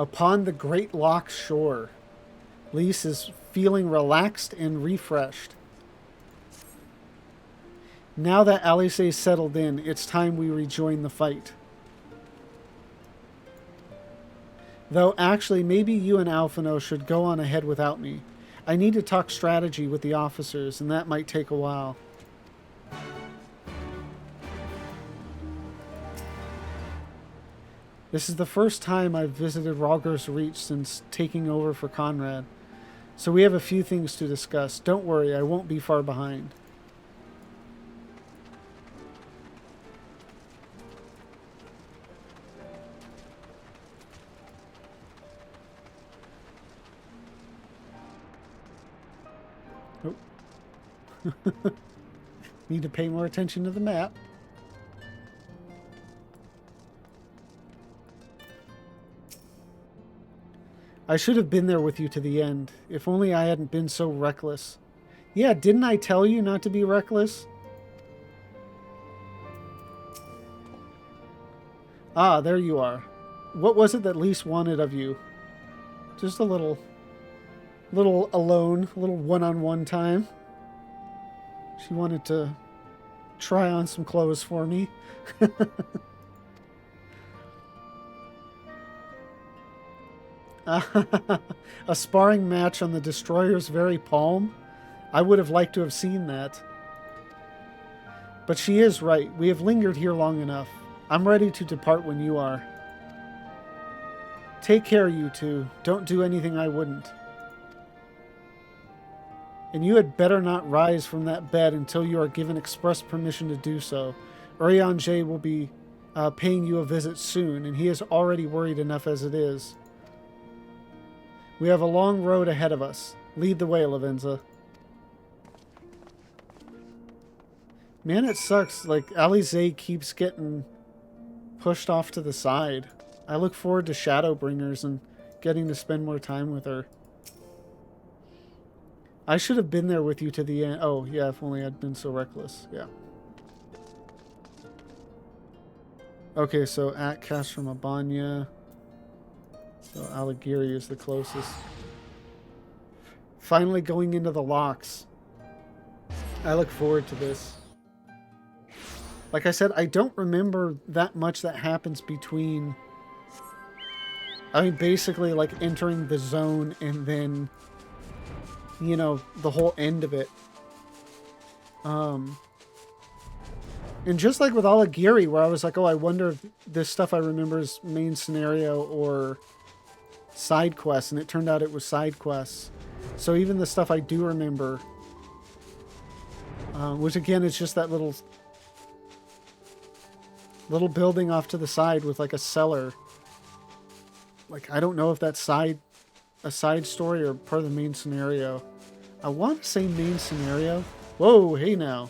Upon the Great Lock shore, Lise is feeling relaxed and refreshed. Now that Alice is settled in, it's time we rejoin the fight. Though actually, maybe you and Alphino should go on ahead without me. I need to talk strategy with the officers, and that might take a while. This is the first time I've visited Rogger's Reach since taking over for Conrad. So we have a few things to discuss. Don't worry, I won't be far behind. Oh. Need to pay more attention to the map. I should have been there with you to the end. If only I hadn't been so reckless. Yeah, didn't I tell you not to be reckless? Ah, there you are. What was it that Lise wanted of you? Just a little alone, a little one-on-one time. She wanted to try on some clothes for me. A sparring match on the Destroyer's very palm? I would have liked to have seen that. But she is right. We have lingered here long enough. I'm ready to depart when you are. Take care, you two. Don't do anything I wouldn't. And you had better not rise from that bed until you are given express permission to do so. Urianger will be paying you a visit soon, and he is already worried enough as it is. We have a long road ahead of us. Lead the way, Lavenza. Man, it sucks. Like, Alize keeps getting pushed off to the side. I look forward to Shadowbringers and getting to spend more time with her. I should have been there with you to the end. Oh, yeah, if only I'd been so reckless. Yeah. Okay, so at Castro Mabania. So Alighieri is the closest. Finally going into the locks. I look forward to this. Like I said, I don't remember that much that happens between... I mean, basically, like, entering the zone and then, you know, the whole end of it. And just like with Alighieri, where I was like, oh, I wonder if this stuff I remember is main scenario or side quests, and it turned out it was side quests. So even the stuff I do remember, which again is just that little building off to the side with like a cellar. Like, I don't know if that's a side story or part of the main scenario. I want to say main scenario. Whoa, hey now.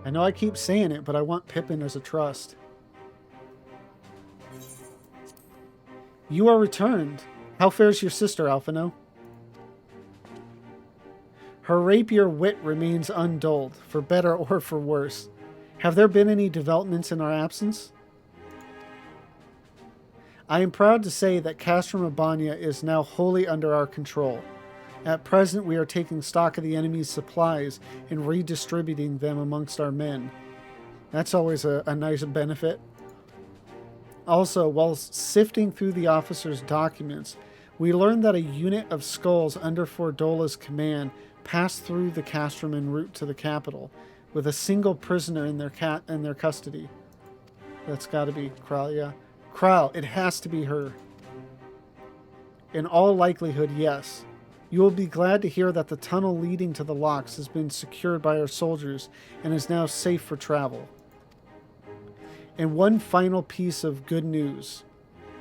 I know I keep saying it, but I want Pippin as a trust. You are returned. How fares your sister, Alphino? Her rapier wit remains undulled, for better or for worse. Have there been any developments in our absence? I am proud to say that Castro Mabania is now wholly under our control. At present, we are taking stock of the enemy's supplies and redistributing them amongst our men. That's always a nice benefit. Also, while sifting through the officer's documents, we learned that a unit of skulls under Fordola's command passed through the Castrum en route to the capital, with a single prisoner in their custody. That's got to be Kral, yeah. Kral, it has to be her. In all likelihood, yes. You will be glad to hear that the tunnel leading to the locks has been secured by our soldiers and is now safe for travel. And one final piece of good news.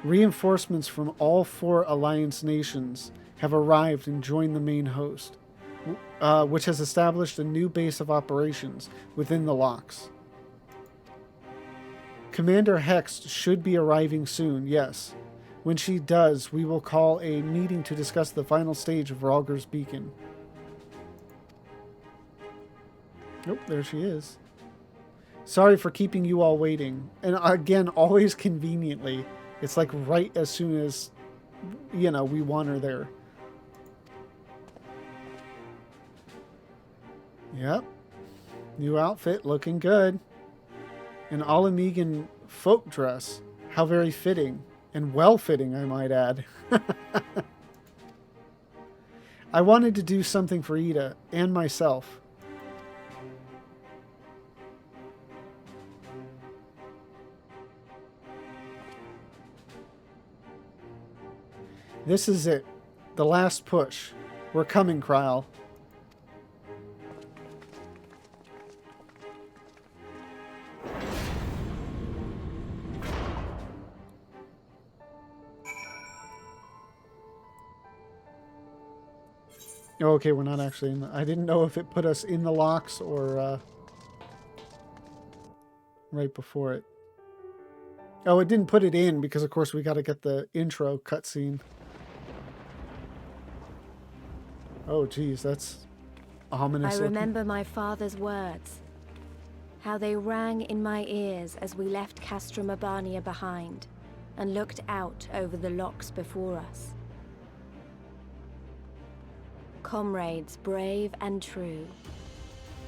Reinforcements from all 4 Alliance nations have arrived and joined the main host, which has established a new base of operations within the locks. Commander Hex should be arriving soon, yes. When she does, we will call a meeting to discuss the final stage of Rhalgr's Beacon. Nope, there she is. Sorry for keeping you all waiting. And again, always conveniently. It's like right as soon as, you know, we want her there. Yep. New outfit, looking good. An Alamegan folk dress. How very fitting. And well-fitting, I might add. I wanted to do something for Ida and myself. This is it. The last push. We're coming, Kryl. Oh, okay, we're not actually in the... I didn't know if it put us in the locks or right before it. Oh, it didn't put it in because, of course, we got to get the intro cutscene. Oh, geez, that's ominous. I remember my father's words, how they rang in my ears as we left Castrum Urbania behind and looked out over the locks before us. Comrades brave and true,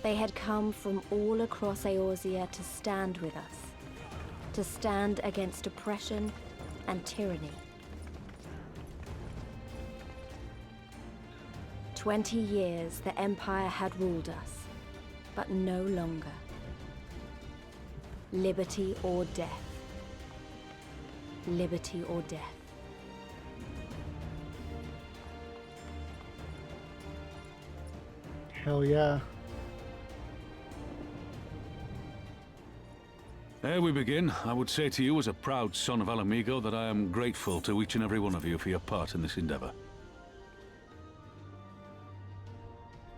they had come from all across Eorzea to stand with us, to stand against oppression and tyranny. 20 years the Empire had ruled us, but no longer. Liberty or death. Liberty or death. Hell yeah. Ere we begin, I would say to you as a proud son of Alamigo that I am grateful to each and every one of you for your part in this endeavor.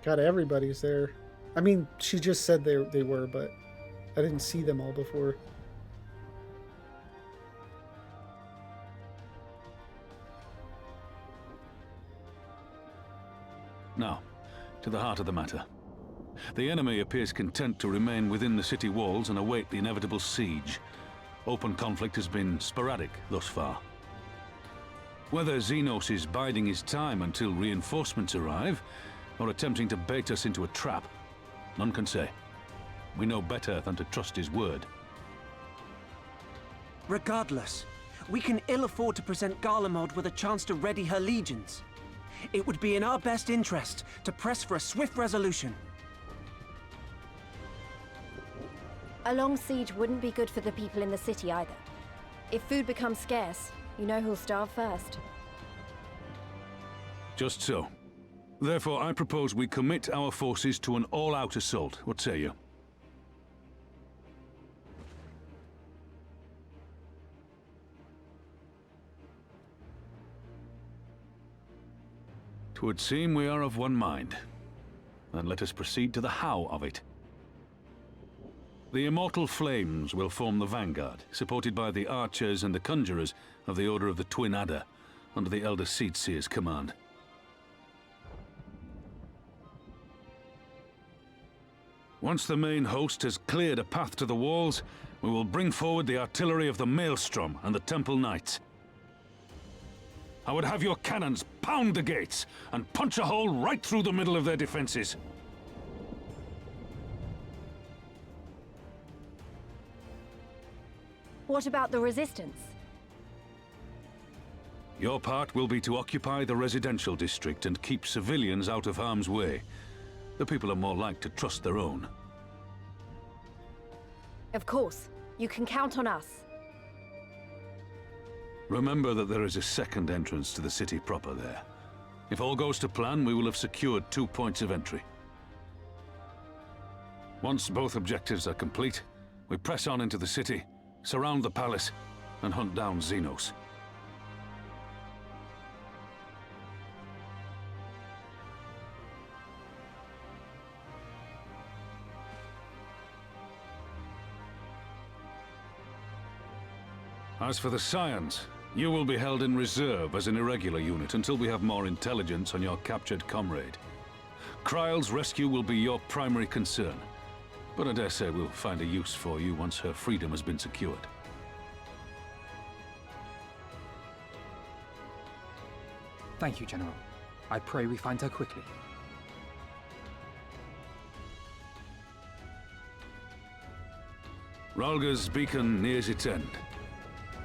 God, everybody's there. I mean, she just said they were, but I didn't see them all before. Now, to the heart of the matter. The enemy appears content to remain within the city walls and await the inevitable siege. Open conflict has been sporadic thus far. Whether Xenos is biding his time until reinforcements arrive, or attempting to bait us into a trap, none can say. We know better than to trust his word. Regardless, we can ill afford to present Garlemald with a chance to ready her legions. It would be in our best interest to press for a swift resolution. A long siege wouldn't be good for the people in the city either. If food becomes scarce, you know who'll starve first. Just so. Therefore, I propose we commit our forces to an all-out assault. What say you? Twould seem we are of one mind. Then let us proceed to the how of it. The Immortal Flames will form the vanguard, supported by the archers and the conjurers of the Order of the Twin Adder, under the Elder Seedseer's command. Once the main host has cleared a path to the walls, we will bring forward the artillery of the Maelstrom and the Temple Knights. I would have your cannons pound the gates and punch a hole right through the middle of their defenses. What about the resistance? Your part will be to occupy the residential district and keep civilians out of harm's way. The people are more like to trust their own. Of course. You can count on us. Remember that there is a second entrance to the city proper there. If all goes to plan, we will have secured 2 points of entry. Once both objectives are complete, we press on into the city, surround the palace, and hunt down Xenos. As for the Scions, You will be held in reserve as an irregular unit until we have more intelligence on your captured comrade. Kryle's rescue will be your primary concern, but I dare say we'll find a use for you once her freedom has been secured. Thank you, General. I pray we find her quickly. Ralga's beacon nears its end.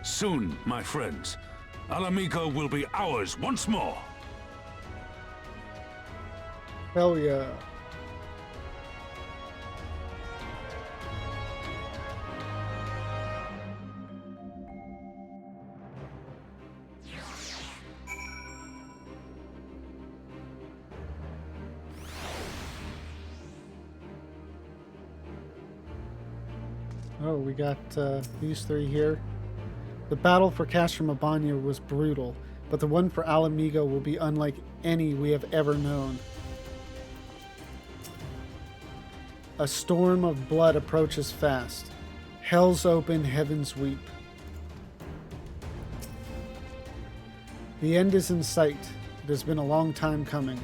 Soon, my friends, Alamigo will be ours once more! Hell yeah. Oh, we got these three here. The battle for Castro Mabania was brutal, but the one for Alamigo will be unlike any we have ever known. A storm of blood approaches fast. Hell's open, heavens weep. The end is in sight. It has been a long time coming.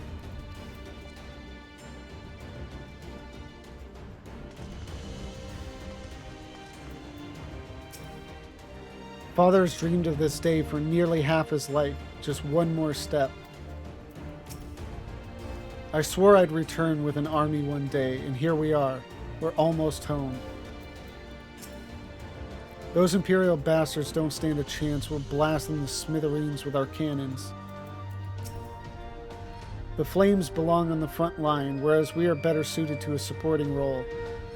Father has dreamed of this day for nearly half his life. Just one more step. I swore I'd return with an army one day, and here we are. We're almost home. Those Imperial bastards don't stand a chance. We're blasting the smithereens with our cannons. The Flames belong on the front line, whereas we are better suited to a supporting role.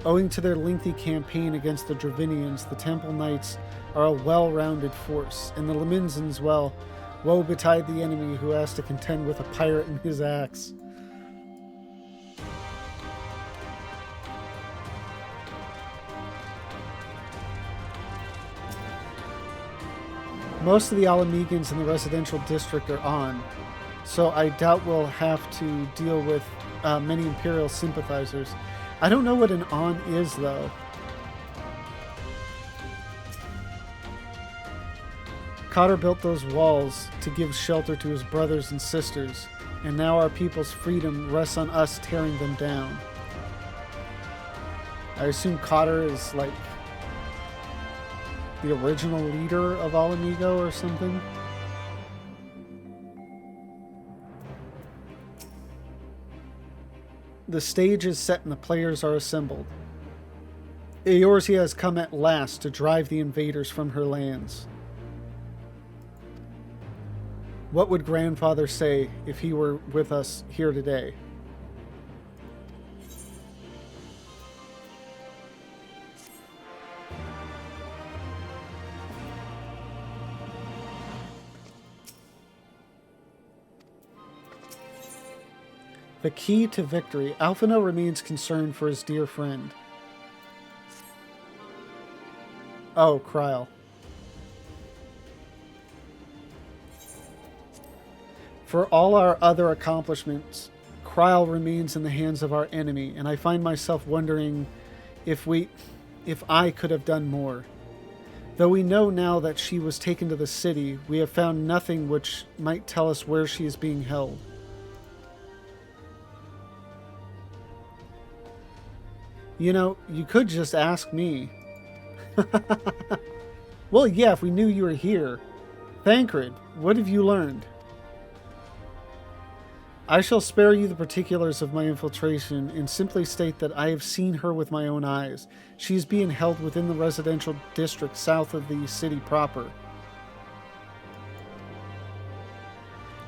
Owing to their lengthy campaign against the Dravinians, the Temple Knights are a well-rounded force, and the Lemenzans, well, woe betide the enemy who has to contend with a pirate and his axe. Most of the Alamegans in the residential district are on, so I doubt we'll have to deal with many Imperial sympathizers. I don't know what an on is, though. Cotter built those walls to give shelter to his brothers and sisters, and now our people's freedom rests on us tearing them down. I assume Cotter is like the original leader of Alamigo or something. The stage is set and the players are assembled. Eorzea has come at last to drive the invaders from her lands. What would Grandfather say if he were with us here today? The key to victory. Alphino remains concerned for his dear friend. Oh, Kryle. For all our other accomplishments, Kryle remains in the hands of our enemy, and I find myself wondering if I could have done more. Though we know now that she was taken to the city, we have found nothing which might tell us where she is being held. You know, you could just ask me. Well, yeah, if we knew you were here. Thancred, what have you learned? I shall spare you the particulars of my infiltration and simply state that I have seen her with my own eyes. She is being held within the residential district south of the city proper.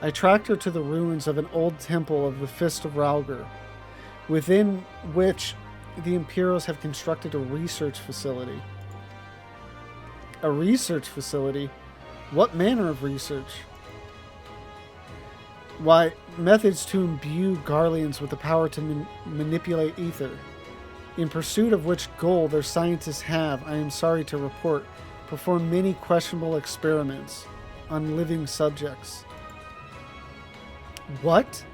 I tracked her to the ruins of an old temple of the Fist of Ralgar, within which the Imperials have constructed a research facility. A research facility? What manner of research? Why, methods to imbue Garleans with the power to manipulate ether. In pursuit of which goal their scientists have, I am sorry to report, performed many questionable experiments on living subjects. What?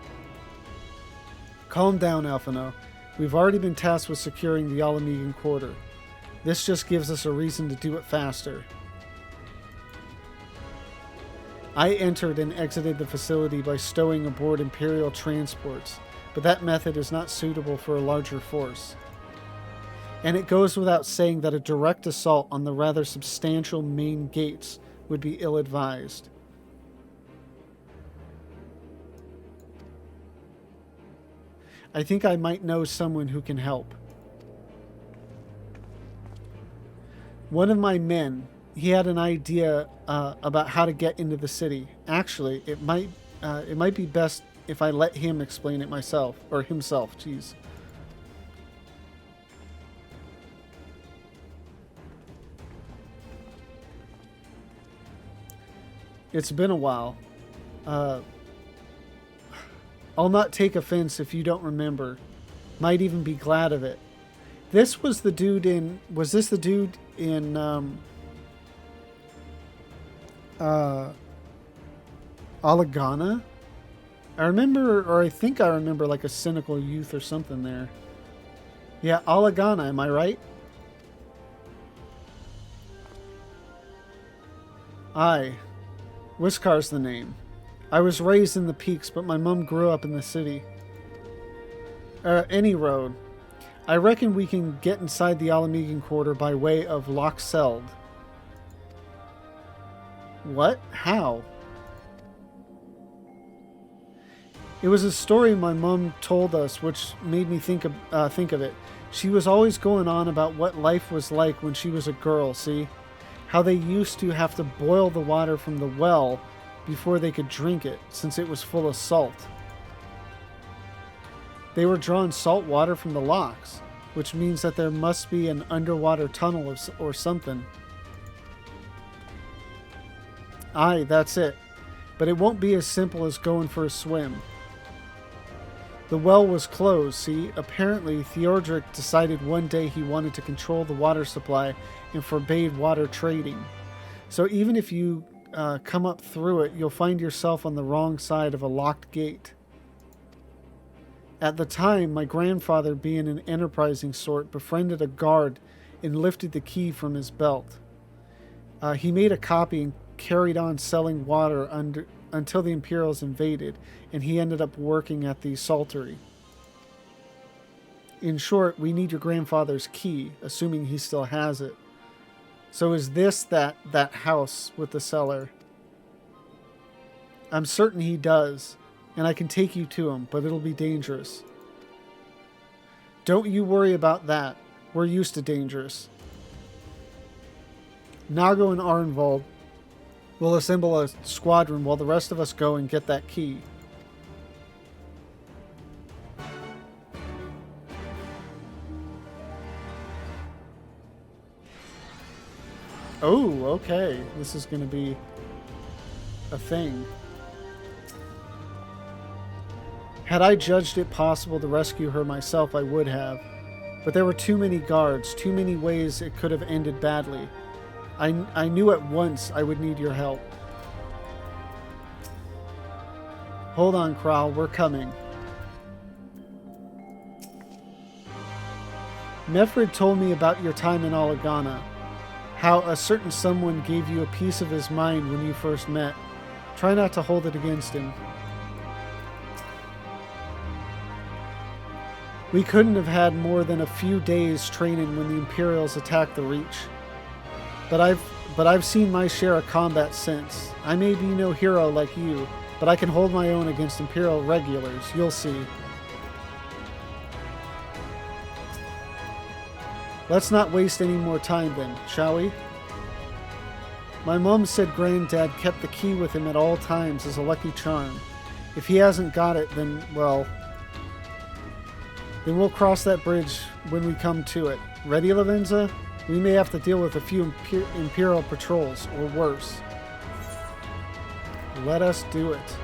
Calm down, Alphino. We've already been tasked with securing the Alamegan quarter. This just gives us a reason to do it faster. I entered and exited the facility by stowing aboard Imperial transports, but that method is not suitable for a larger force. And it goes without saying that a direct assault on the rather substantial main gates would be ill-advised. I think I might know someone who can help. One of my men, he had an idea about how to get into the city. Actually, it might be best if I let him explain it myself, or himself, jeez. It's been a while. I'll not take offense if you don't remember. Might even be glad of it. This was the dude in... Was this the dude in... Alagana? I remember, or I think I remember, like a cynical youth or something there. Yeah, Alagana, am I right? Aye. Wiskar's the name. I was raised in the peaks, but my mum grew up in the city. Any road. I reckon we can get inside the Alamegan quarter by way of Loch Seld. What? How? It was a story my mum told us, which made me think of it. She was always going on about what life was like when she was a girl, see? How they used to have to boil the water from the well before they could drink it, since it was full of salt. They were drawing salt water from the lochs, which means that there must be an underwater tunnel or something. Aye, that's it. But it won't be as simple as going for a swim. The well was closed, see? Apparently, Theodric decided one day he wanted to control the water supply and forbade water trading. So even if you come up through it, you'll find yourself on the wrong side of a locked gate. At the time, my grandfather, being an enterprising sort, befriended a guard and lifted the key from his belt. He made a copy and carried on selling water until the Imperials invaded, and he ended up working at the saltery. In short, we need your grandfather's key, assuming he still has it. So is this that house with the cellar? I'm certain he does, and I can take you to him, but it'll be dangerous. Don't you worry about that. We're used to dangerous. Nago and Arnvald will assemble a squadron while the rest of us go and get that key. Oh, okay. This is going to be a thing. Had I judged it possible to rescue her myself, I would have. But there were too many guards, too many ways it could have ended badly. I knew at once I would need your help. Hold on, Kral, we're coming. Mefrid told me about your time in Alagana. How a certain someone gave you a piece of his mind when you first met. Try not to hold it against him. We couldn't have had more than a few days training when the Imperials attacked the Reach. But I've seen my share of combat since. I may be no hero like you, but I can hold my own against Imperial regulars. You'll see. Let's not waste any more time then, shall we? My mom said Granddad kept the key with him at all times as a lucky charm. If he hasn't got it, then, well... Then we'll cross that bridge when we come to it. Ready, Lavenza? We may have to deal with a few Imperial patrols, or worse. Let us do it.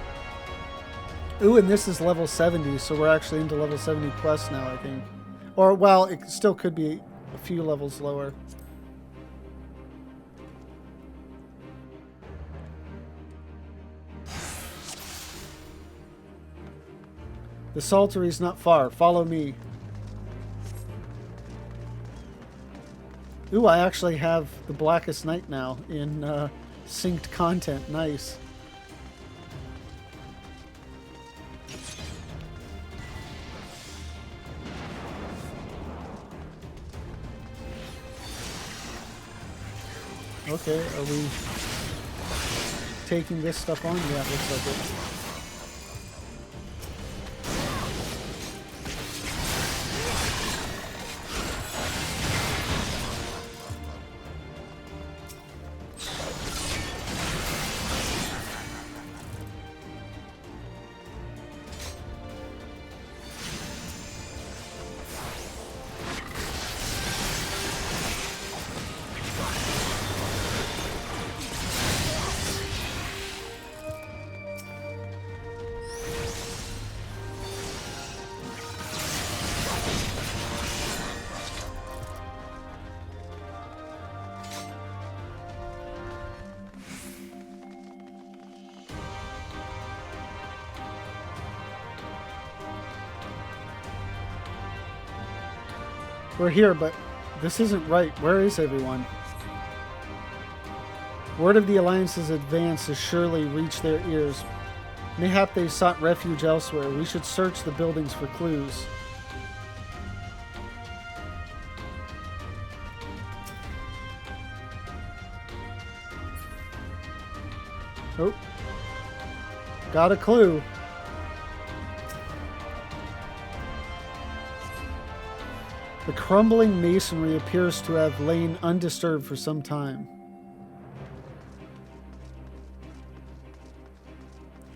Ooh, and this is level 70, so we're actually into level 70 quests now, I think. Or, well, it still could be a few levels lower. The Saltery's not far. Follow me. Ooh, I actually have the Blackest Night now in synced content. Nice. Okay, are we taking this stuff on? Yeah, it looks like it. We're here, but this isn't right. Where is everyone? Word of the Alliance's advance has surely reached their ears. Mayhap they sought refuge elsewhere. We should search the buildings for clues. Oh. Got a clue. The crumbling masonry appears to have lain undisturbed for some time.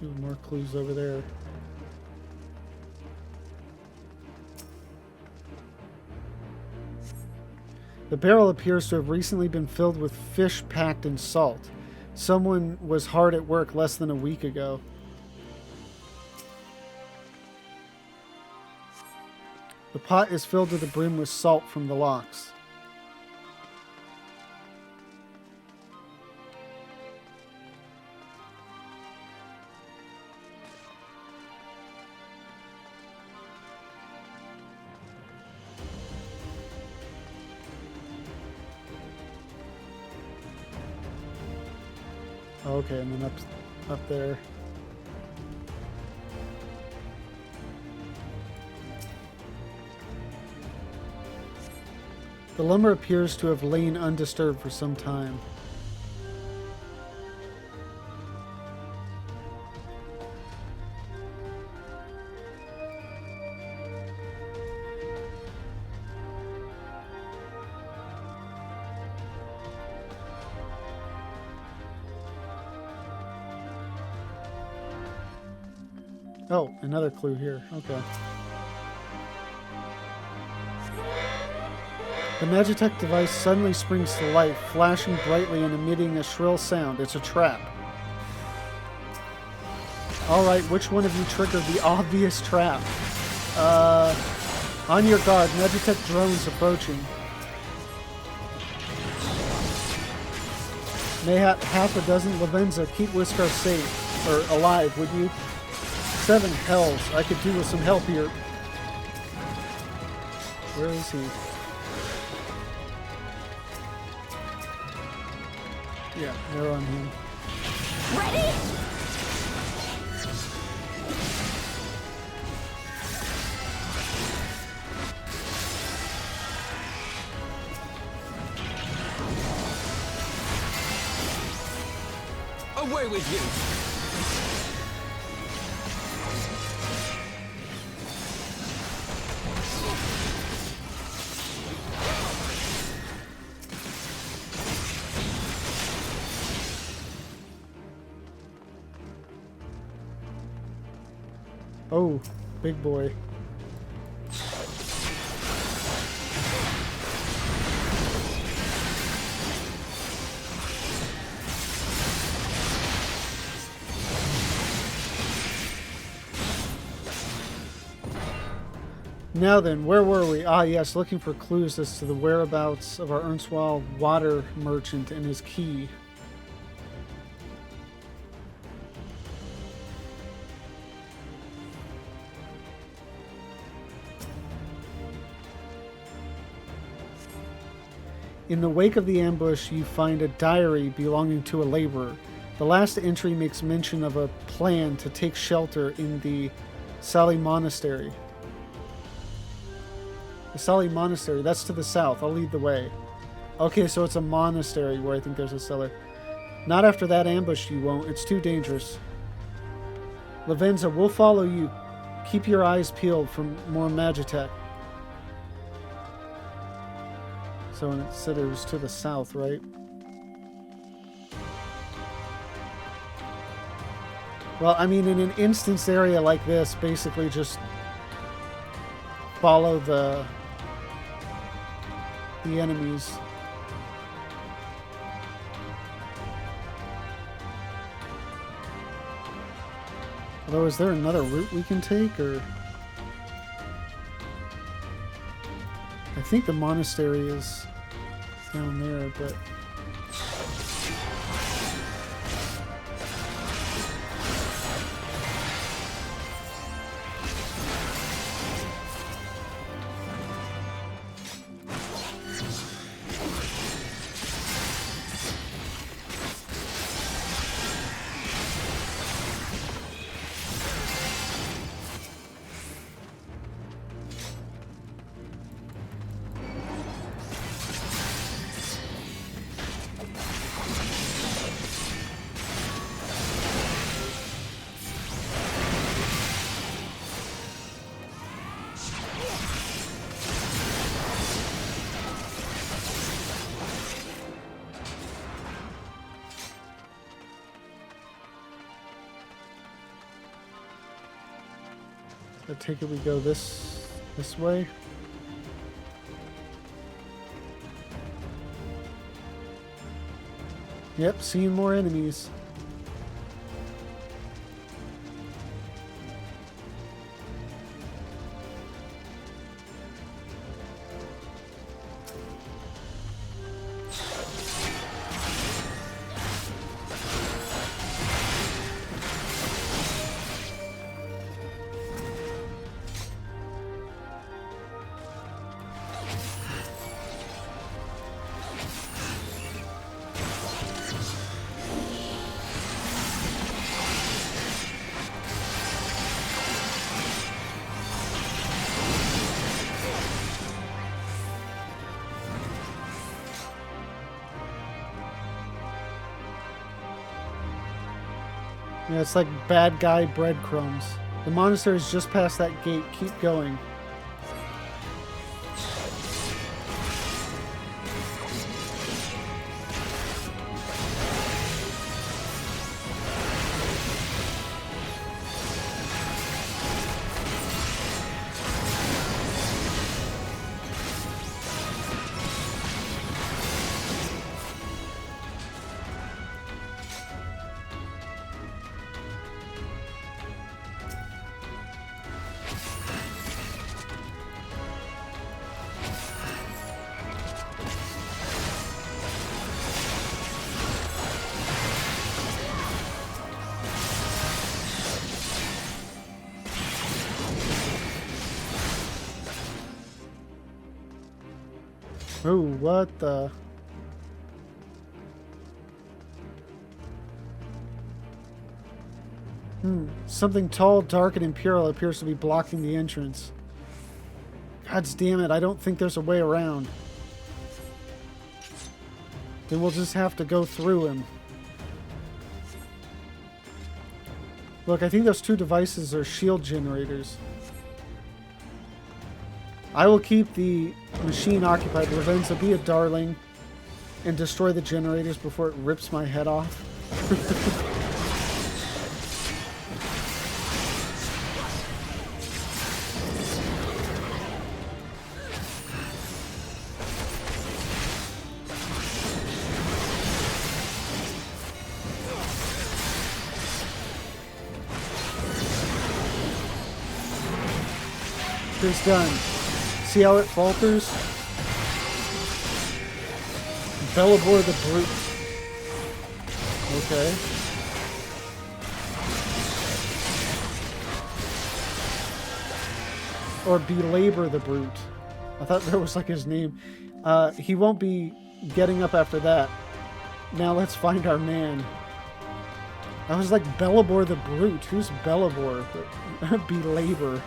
Ooh, more clues over there. The barrel appears to have recently been filled with fish packed in salt. Someone was hard at work less than a week ago. The pot is filled to the brim with salt from the locks. Okay, and then up there. The lumber appears to have lain undisturbed for some time. Oh, another clue here. Okay. The Magitech device suddenly springs to life, flashing brightly and emitting a shrill sound. It's a trap. Alright, which one of you triggered the obvious trap? On your guard, Magitech drones approaching. Mayhap half a dozen Lavenza keep Whisker safe, or alive, would you? 7 hells, I could do with some help here. Where is he? Yeah, they're on him. Ready? Away with you! Oh, big boy. Now then, where were we? Ah, yes, looking for clues as to the whereabouts of our erstwhile water merchant and his key. In the wake of the ambush, you find a diary belonging to a laborer. The last entry makes mention of a plan to take shelter in the Sali Monastery. The Sali Monastery, that's to the south. I'll lead the way. Okay, so it's a monastery where I think there's a cellar. Not after that ambush, you won't. It's too dangerous. Lavenza, we'll follow you. Keep your eyes peeled for more Magitech. So it said it was to the south, right? Well, I mean, in an instance area like this, basically just follow the enemies. Although, is there another route we can take, or... I think the monastery is down there, but... I take it we go this way. Yep, seeing more enemies. Yeah, it's like bad guy breadcrumbs. The monastery is just past that gate. Keep going. Oh, what the... Something tall, dark, and imperial appears to be blocking the entrance. Gods damn it, I don't think there's a way around. Then we'll just have to go through him. Look, I think those two devices are shield generators. I will keep the machine occupied. Ravenza, be a darling and destroy the generators before it rips my head off. It's done. See how it falters? Belabor the brute. Okay. Or belabor the brute. I thought that was like his name. He won't be getting up after that. Now let's find our man. I was like, Belabor the brute. Who's Belabor? Belabor.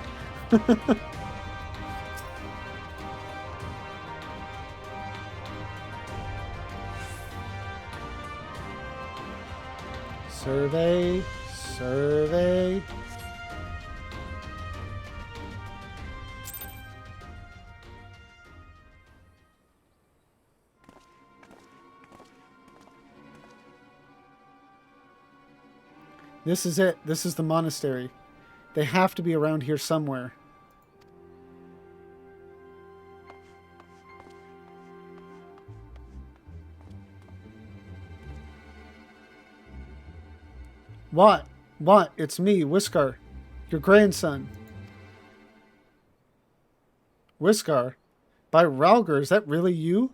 Survey. Survey. This is it. This is the monastery. They have to be around here somewhere. What? What? It's me, Whiskar. Your grandson. Whiskar? By Ralger, is that really you?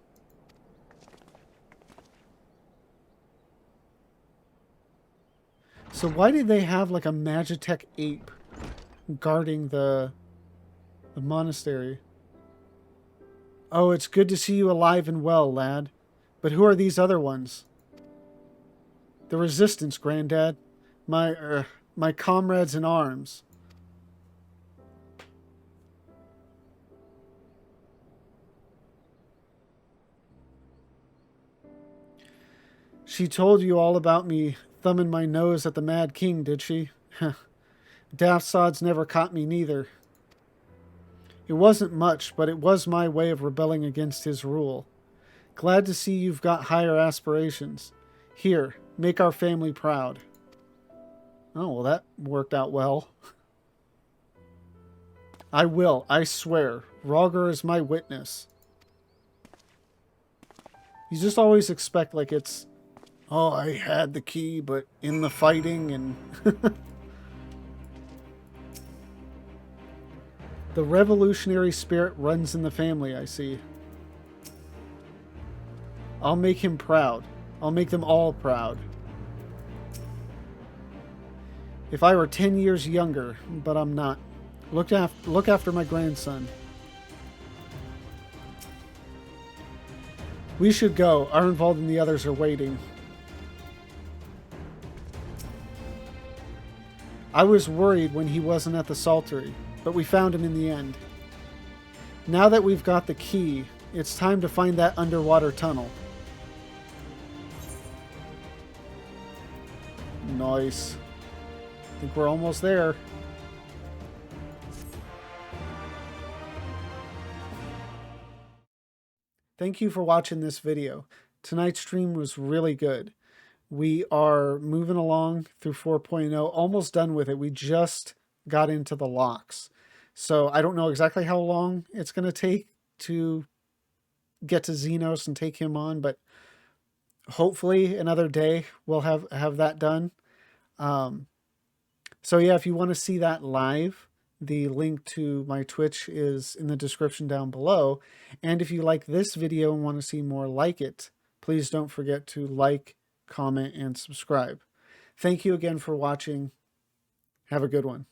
So why did they have like a Magitech ape guarding the monastery? Oh, it's good to see you alive and well, lad. But who are these other ones? The Resistance, Granddad. My comrades in arms. She told you all about me thumbing my nose at the Mad King, did she? Daft Sods never caught me neither. It wasn't much, but it was my way of rebelling against his rule. Glad to see you've got higher aspirations. Here, make our family proud. Oh, well, that worked out well. I will, I swear. Ralger is my witness. You just always expect, like, it's... Oh, I had the key, but in the fighting and... The revolutionary spirit runs in the family, I see. I'll make him proud. I'll make them all proud. If I were 10 years younger, but I'm not. Look after my grandson. We should go. Arnvald and the others are waiting. I was worried when he wasn't at the Saltery, but we found him in the end. Now that we've got the key, it's time to find that underwater tunnel. Nice. I think we're almost there. Thank you for watching this video. Tonight's stream was really good. We are moving along through 4.0, almost done with it. We just got into the locks. So I don't know exactly how long it's going to take to get to Xenos and take him on, but hopefully another day we'll have that done. So yeah, if you want to see that live, the link to my Twitch is in the description down below. And if you like this video and want to see more like it, please don't forget to like, comment, and subscribe. Thank you again for watching. Have a good one.